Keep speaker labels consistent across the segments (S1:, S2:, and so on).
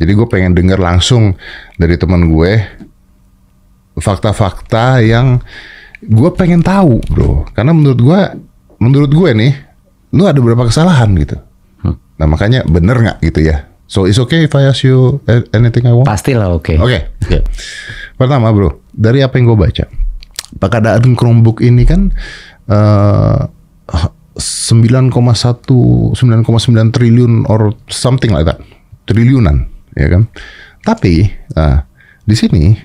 S1: Jadi gue pengen dengar langsung dari teman gue fakta-fakta yang gue pengen tahu, bro. Karena menurut gue nih, lu ada beberapa kesalahan gitu. Nah makanya bener nggak gitu ya? So it's okay if I ask you anything I want?
S2: Pastilah oke.
S1: Oke. Pertama bro, dari apa yang gue baca, pengadaan Chromebook ini kan 9,9 triliun or something like that, triliunan, ya kan? Tapi di sini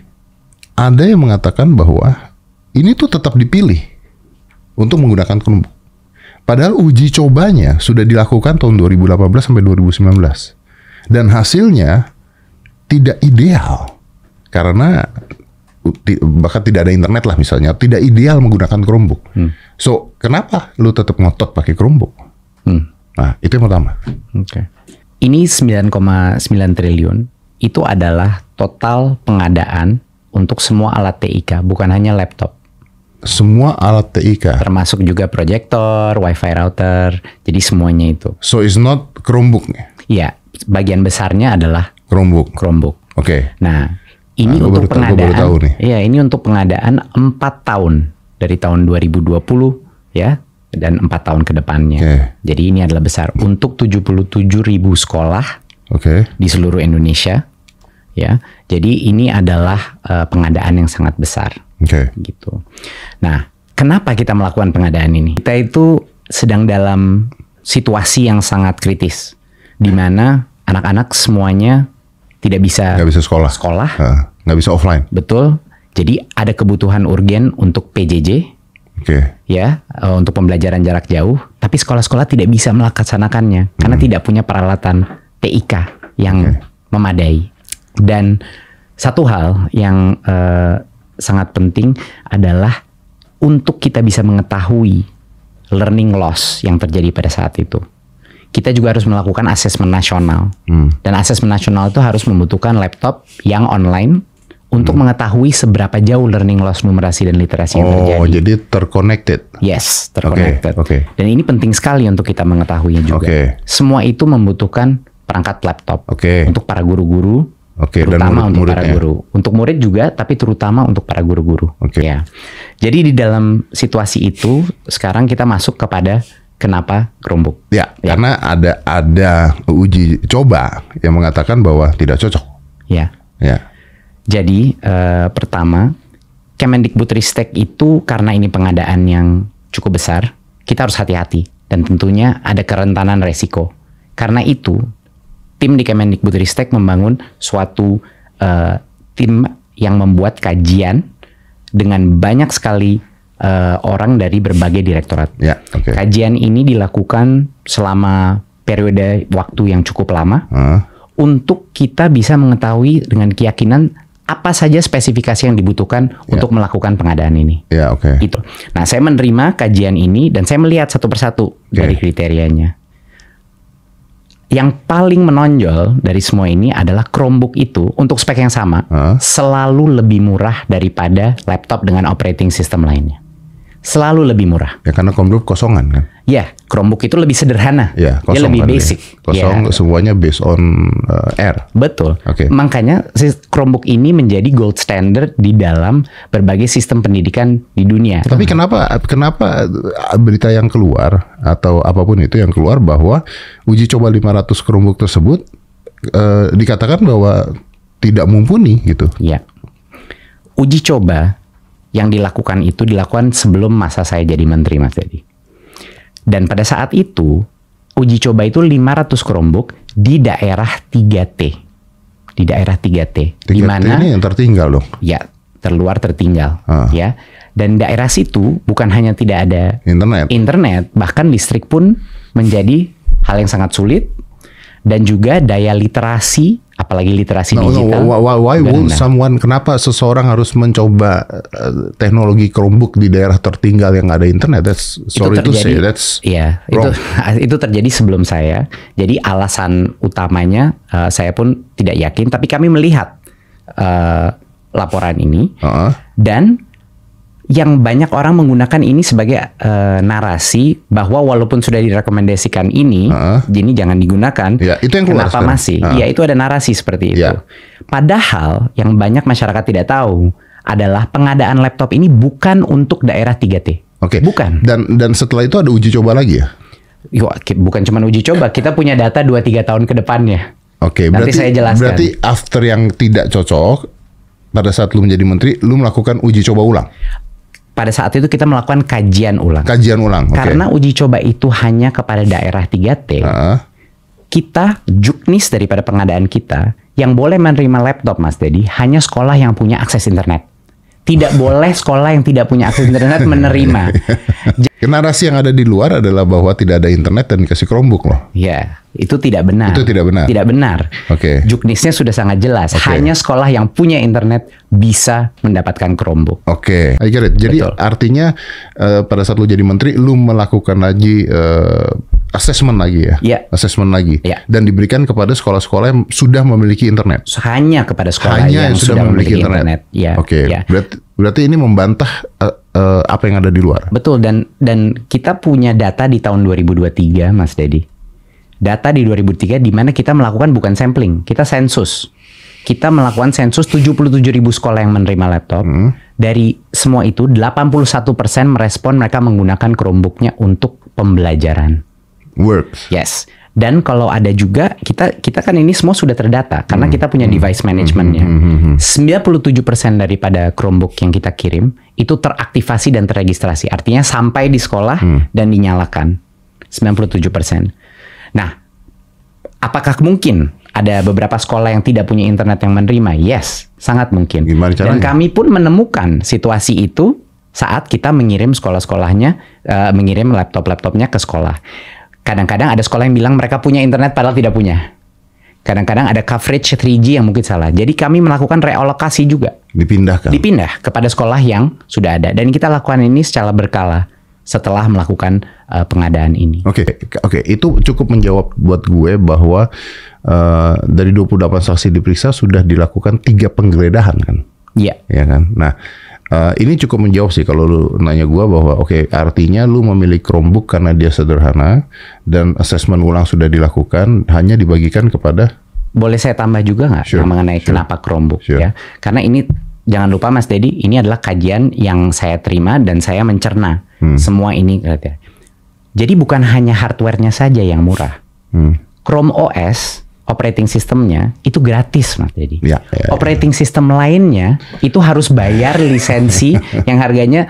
S1: ada yang mengatakan bahwa ini tuh tetap dipilih untuk menggunakan Chromebook. Padahal uji cobanya sudah dilakukan tahun 2018 sampai 2019. Dan hasilnya tidak ideal. Karena bahkan tidak ada internet lah misalnya. Tidak ideal menggunakan Chromebook. So, kenapa lu tetap ngotot pakai Chromebook? Nah, itu yang pertama.
S2: Oke. Ini 9,9 triliun. Itu adalah total pengadaan untuk semua alat TIK. Bukan hanya laptop.
S1: Semua alat TIK.
S2: Termasuk juga proyektor, wifi router. Jadi semuanya itu.
S1: So, it's not Chromebook nih?
S2: Iya. Bagian besarnya adalah
S1: Chromebook.
S2: Oke. Nah, ini untuk pengadaan. Iya, ini untuk pengadaan 4 tahun dari tahun 2020 ya dan 4 tahun ke depannya. Jadi ini adalah besar untuk 77.000 sekolah di seluruh Indonesia ya. Jadi ini adalah pengadaan yang sangat besar. Gitu. Nah, kenapa kita melakukan pengadaan ini? Kita itu sedang dalam situasi yang sangat kritis. Di mana anak-anak semuanya nggak bisa sekolah,
S1: nggak bisa offline.
S2: Betul. Jadi ada kebutuhan urgen untuk PJJ, ya, untuk pembelajaran jarak jauh. Tapi sekolah-sekolah tidak bisa melaksanakannya karena tidak punya peralatan TIK yang memadai. Dan satu hal yang sangat penting adalah untuk kita bisa mengetahui learning loss yang terjadi pada saat itu. Kita juga harus melakukan asesmen nasional. Dan asesmen nasional itu harus membutuhkan laptop yang online untuk mengetahui seberapa jauh learning loss numerasi dan literasi yang terjadi. Oh,
S1: jadi terconnected.
S2: Yes, terconnected. Dan ini penting sekali untuk kita mengetahuinya juga. Semua itu membutuhkan perangkat laptop untuk para guru-guru, terutama untuk para guru. Untuk murid juga, tapi terutama untuk para guru-guru. Ya. Jadi di dalam situasi itu, sekarang kita masuk kepada kenapa Chromebook?
S1: Ya, karena ada uji coba yang mengatakan bahwa tidak cocok.
S2: Ya. Jadi pertama, Kemendikbudristek itu karena ini pengadaan yang cukup besar, kita harus hati-hati dan tentunya ada kerentanan resiko. Karena itu, tim di Kemendikbudristek membangun suatu tim yang membuat kajian dengan banyak sekali orang dari berbagai direktorat. Kajian ini dilakukan selama periode waktu yang cukup lama untuk kita bisa mengetahui dengan keyakinan apa saja spesifikasi yang dibutuhkan untuk melakukan pengadaan ini. Itu. Nah, saya menerima kajian ini dan saya melihat satu persatu dari kriterianya. Yang paling menonjol dari semua ini adalah Chromebook itu untuk spek yang sama selalu lebih murah daripada laptop dengan operating system lainnya. Selalu lebih murah.
S1: Ya karena Chromebook kosongan kan?
S2: Ya, Chromebook itu lebih sederhana.
S1: Ya,
S2: dia lebih basic.
S1: Kosong, semuanya based on Air.
S2: Betul. Makanya Chromebook ini menjadi gold standard di dalam berbagai sistem pendidikan di dunia.
S1: Tapi kenapa berita yang keluar atau apapun itu yang keluar bahwa uji coba 500 Chromebook tersebut dikatakan bahwa tidak mumpuni gitu?
S2: Ya. Uji coba yang dilakukan itu dilakukan sebelum masa saya jadi menteri, Mas Dedi. Dan pada saat itu, uji coba itu 500 Chromebook di daerah 3T. Di daerah 3T.
S1: 3T di mana ini yang tertinggal dong?
S2: Ya, tertinggal. Ya. Dan daerah situ bukan hanya tidak ada internet, bahkan listrik pun menjadi hal yang sangat sulit. Dan juga daya literasi, apalagi literasi digital.
S1: Why would someone, kenapa seseorang harus mencoba teknologi Chromebook di daerah tertinggal yang ada internet? That's sorry to say, that's wrong.
S2: Itu terjadi sebelum saya. Jadi alasan utamanya saya pun tidak yakin, tapi kami melihat laporan ini dan yang banyak orang menggunakan ini sebagai narasi bahwa walaupun sudah direkomendasikan ini jangan digunakan.
S1: Ya, itu yang keluar
S2: kenapa
S1: sekarang.
S2: masih? Ya, itu ada narasi seperti itu.
S1: Ya.
S2: Padahal yang banyak masyarakat tidak tahu adalah pengadaan laptop ini bukan untuk daerah 3T.
S1: Oke.
S2: Bukan.
S1: Dan setelah itu ada uji coba lagi ya?
S2: Bukan cuma uji coba, kita punya data 2-3 tahun ke depannya.
S1: Oke,
S2: Nanti saya jelaskan.
S1: Berarti after yang tidak cocok, pada saat lu menjadi menteri, lu melakukan uji coba ulang?
S2: Pada saat itu kita melakukan kajian ulang.
S1: Kajian ulang, oke.
S2: Karena uji coba itu hanya kepada daerah 3T, kita, juknis daripada pengadaan kita, yang boleh menerima laptop, Mas Dedi, hanya sekolah yang punya akses internet. Tidak boleh sekolah yang tidak punya akses internet menerima.
S1: Narasi yang ada di luar adalah bahwa tidak ada internet dan dikasih Chromebook loh.
S2: Ya, itu tidak benar.
S1: Itu tidak benar.
S2: Tidak benar.
S1: Oke.
S2: Juknisnya sudah sangat jelas. Hanya sekolah yang punya internet bisa mendapatkan Chromebook.
S1: Oke, I get it. Jadi
S2: Betul.
S1: artinya pada saat lu jadi menteri, lu melakukan lagi assessment lagi ya?
S2: Iya.
S1: Assessment lagi.
S2: Iya.
S1: Dan diberikan kepada sekolah-sekolah yang sudah memiliki internet.
S2: Hanya kepada sekolah
S1: Hanya
S2: yang sudah memiliki internet. Ya,
S1: Oke.
S2: ya.
S1: Berarti ini membantah apa yang ada di luar.
S2: Betul, dan kita punya data di tahun 2023, Mas Dedi. Data di 2003 di mana kita melakukan bukan sampling, kita sensus. Kita melakukan sensus 77.000 sekolah yang menerima laptop. Dari semua itu 81% merespon mereka menggunakan Chromebook-nya untuk pembelajaran.
S1: Works.
S2: Yes. Dan kalau ada juga, kita kan ini semua sudah terdata karena kita punya device management-nya. 97% daripada Chromebook yang kita kirim itu teraktivasi dan terregistrasi. Artinya sampai di sekolah dan dinyalakan. 97%. Nah, apakah mungkin ada beberapa sekolah yang tidak punya internet yang menerima? Yes, sangat mungkin.
S1: Gimana caranya?
S2: Dan kami pun menemukan situasi itu saat kita mengirim sekolah-sekolahnya, mengirim laptop-laptopnya ke sekolah. Kadang-kadang ada sekolah yang bilang mereka punya internet padahal tidak punya. Kadang-kadang ada coverage 3G yang mungkin salah. Jadi kami melakukan realokasi juga.
S1: Dipindahkan.
S2: Dipindah kepada sekolah yang sudah ada. Dan kita lakukan ini secara berkala setelah melakukan pengadaan ini.
S1: Oke, itu cukup menjawab buat gue bahwa dari 28 saksi diperiksa sudah dilakukan 3 penggeledahan kan?
S2: Iya.
S1: Ya kan? Nah, ini cukup menjawab sih kalau lu nanya gue bahwa artinya lu memilih Chromebook karena dia sederhana dan assessment ulang sudah dilakukan, hanya dibagikan kepada.
S2: Boleh saya tambah juga nggak mengenai kenapa Chromebook ya? Karena ini jangan lupa Mas Dedi, ini adalah kajian yang saya terima dan saya mencerna semua ini. Jadi bukan hanya hardware-nya saja yang murah. Chrome OS operating sistemnya itu gratis, Mas Dedi.
S1: Ya.
S2: Operating system lainnya itu harus bayar lisensi yang harganya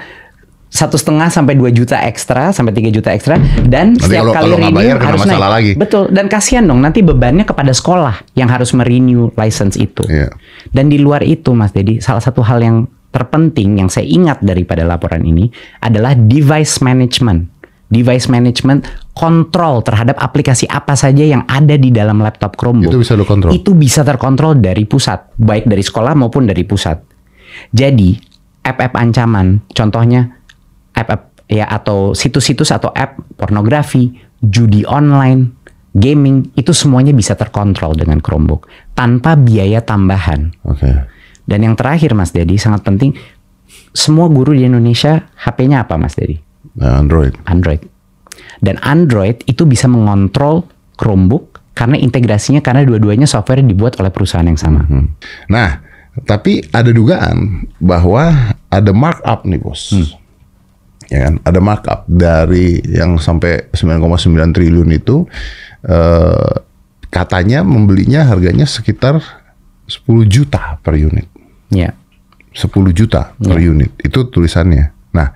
S2: 1,5 sampai 2 juta ekstra sampai 3 juta ekstra, dan
S1: nanti
S2: setiap kali renew
S1: bayar,
S2: harus naik.
S1: lagi.
S2: Betul, dan kasihan dong nanti bebannya kepada sekolah yang harus merenew license itu.
S1: Yeah.
S2: Dan di luar itu, Mas Dedi, salah satu hal yang terpenting yang saya ingat daripada laporan ini adalah device management. Device management, kontrol terhadap aplikasi apa saja yang ada di dalam laptop Chromebook.
S1: Itu bisa lo kontrol.
S2: Itu bisa terkontrol dari pusat, baik dari sekolah maupun dari pusat. Jadi, app-app ancaman, contohnya app-app ya atau situs-situs atau app pornografi, judi online, gaming, itu semuanya bisa terkontrol dengan Chromebook tanpa biaya tambahan.
S1: Oke.
S2: Dan yang terakhir, Mas Dedi, sangat penting, semua guru di Indonesia HP-nya apa, Mas Dedi?
S1: Android.
S2: Dan Android itu bisa mengontrol Chromebook karena integrasinya, karena dua-duanya software dibuat oleh perusahaan yang sama.
S1: Nah, tapi ada dugaan bahwa ada markup nih, Bos. Ya kan? Ada markup dari yang sampai 9,9 triliun itu, katanya membelinya harganya sekitar 10 juta per unit.
S2: Ya.
S1: 10 juta per unit. Itu tulisannya. Nah,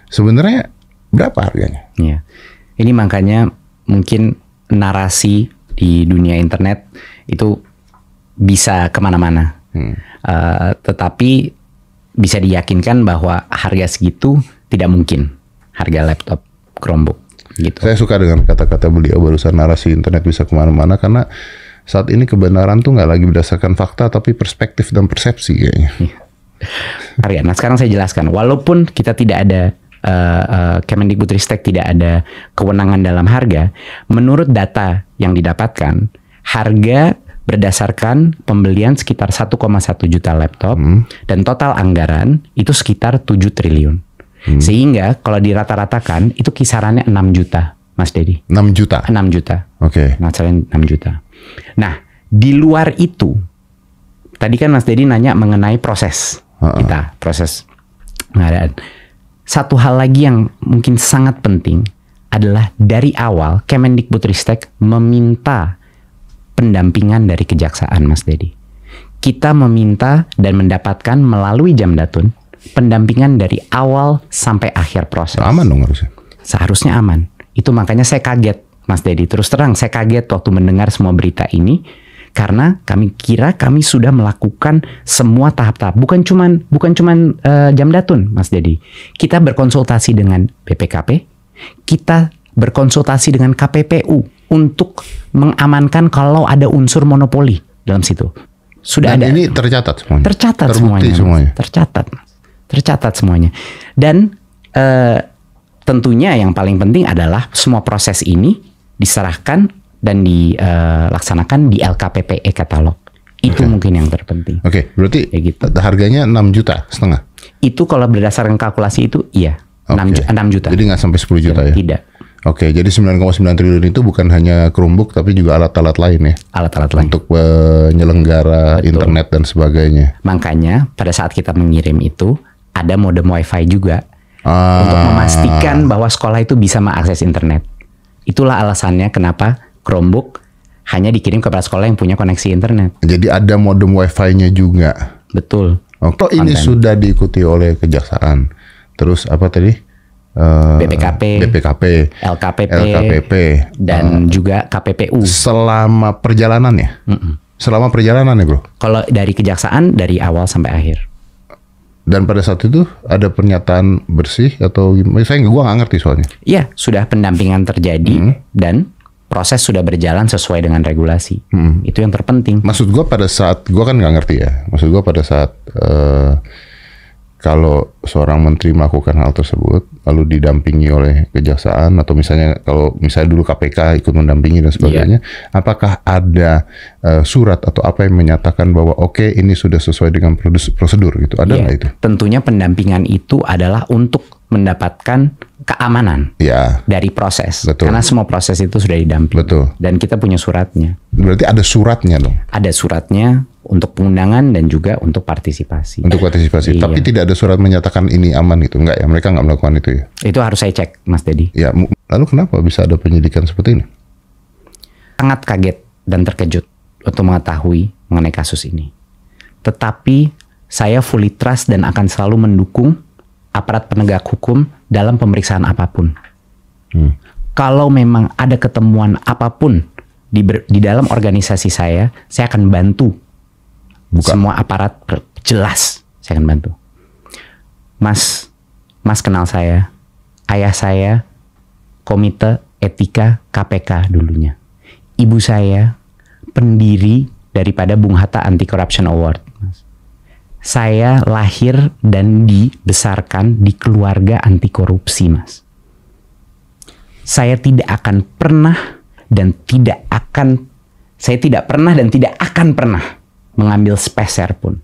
S1: sebenarnya berapa harganya?
S2: Ya. Ini makanya mungkin narasi di dunia internet itu bisa kemana-mana. Tetapi bisa diyakinkan bahwa harga segitu tidak mungkin harga laptop Chromebook. Gitu.
S1: Saya suka dengan kata-kata beliau barusan, narasi internet bisa kemana-mana, karena saat ini kebenaran tuh nggak lagi berdasarkan fakta tapi perspektif dan persepsi kayaknya.
S2: Harga. Nah, sekarang saya jelaskan. Walaupun kita tidak ada Kemendikbudristek tidak ada kewenangan dalam harga, menurut data yang didapatkan, harga berdasarkan pembelian sekitar 1,1 juta laptop dan total anggaran itu sekitar 7 triliun. Sehingga kalau dirata-ratakan itu kisarannya 6 juta, Mas Dedi.
S1: 6 juta?
S2: 6 juta.
S1: Oke.
S2: Masalahnya 6 juta. Nah, di luar itu, tadi kan Mas Dedi nanya mengenai proses kita, proses pengadaan. Satu hal lagi yang mungkin sangat penting adalah dari awal Kemendikbudristek meminta pendampingan dari kejaksaan, Mas Dedi. Kita meminta dan mendapatkan melalui Jamdatun pendampingan dari awal sampai akhir proses.
S1: Aman dong harusnya.
S2: Seharusnya aman. Itu makanya saya kaget, Mas Dedi. Terus terang saya kaget waktu mendengar semua berita ini karena kami kira kami sudah melakukan semua tahap-tahap. Bukan cuman Jamdatun, Mas Dedi. Kita berkonsultasi dengan BPKP, kita berkonsultasi dengan KPPU untuk mengamankan kalau ada unsur monopoli dalam situ. Sudah
S1: Dan
S2: ada.
S1: ini tercatat semuanya.
S2: Tercatat
S1: Terbukti semuanya.
S2: Tercatat semuanya. Dan tentunya yang paling penting adalah semua proses ini diserahkan dan dilaksanakan di LKPPE katalog. Itu mungkin yang terpenting.
S1: Oke, berarti
S2: Kayak gitu.
S1: harganya 6 juta setengah.
S2: Itu kalau berdasarkan kalkulasi itu iya. 6 juta.
S1: Jadi nggak sampai 10 juta ya?
S2: Tidak.
S1: Oke, jadi 9,9 triliun itu bukan hanya Chromebook tapi juga alat-alat lain ya?
S2: Alat-alat lain.
S1: Untuk penyelenggara internet dan sebagainya.
S2: Makanya pada saat kita mengirim itu ada modem WiFi juga untuk memastikan bahwa sekolah itu bisa mengakses internet. Itulah alasannya kenapa Chromebook hanya dikirim kepada sekolah yang punya koneksi internet.
S1: Jadi ada modem WiFi-nya juga.
S2: Betul.
S1: Toh ini sudah diikuti oleh kejaksaan. Terus apa tadi?
S2: BPKP, LKPP, dan juga KPPU.
S1: Selama perjalanannya? Selama perjalanan ya bro?
S2: Kalau dari kejaksaan dari awal sampai akhir.
S1: Dan pada saat itu ada pernyataan bersih atau gimana? Gua nggak ngerti soalnya.
S2: Iya, sudah pendampingan terjadi dan proses sudah berjalan sesuai dengan regulasi. Itu yang terpenting.
S1: Maksud gua pada saat, gua kan nggak ngerti ya. Maksud gua pada saat kalau seorang menteri melakukan hal tersebut, lalu didampingi oleh kejaksaan, atau misalnya kalau misalnya dulu KPK ikut mendampingi dan sebagainya, apakah ada surat atau apa yang menyatakan bahwa oke, ini sudah sesuai dengan prosedur gitu? Ada nggak itu?
S2: Tentunya pendampingan itu adalah untuk mendapatkan keamanan dari proses.
S1: Betul.
S2: Karena semua proses itu sudah didampingi.
S1: Betul.
S2: Dan kita punya suratnya.
S1: Berarti ada suratnya dong?
S2: Ada suratnya untuk pengundangan dan juga untuk partisipasi.
S1: Untuk partisipasi. Tapi tidak ada surat menyatakan ini aman gitu? Enggak ya? Mereka nggak melakukan itu ya?
S2: Itu harus saya cek, Mas Dedi.
S1: Ya, lalu kenapa bisa ada penyidikan seperti ini?
S2: Sangat kaget dan terkejut untuk mengetahui mengenai kasus ini. Tetapi saya fully trust dan akan selalu mendukung aparat penegak hukum dalam pemeriksaan apapun. Kalau memang ada ketemuan apapun di dalam organisasi saya akan bantu. Semua aparat jelas, saya akan bantu. Mas kenal saya, ayah saya, Komite Etika KPK dulunya. Ibu saya, pendiri daripada Bung Hatta Anti Corruption Award. Saya lahir dan dibesarkan di keluarga anti korupsi, Mas. Saya tidak pernah dan tidak akan pernah mengambil sepeser pun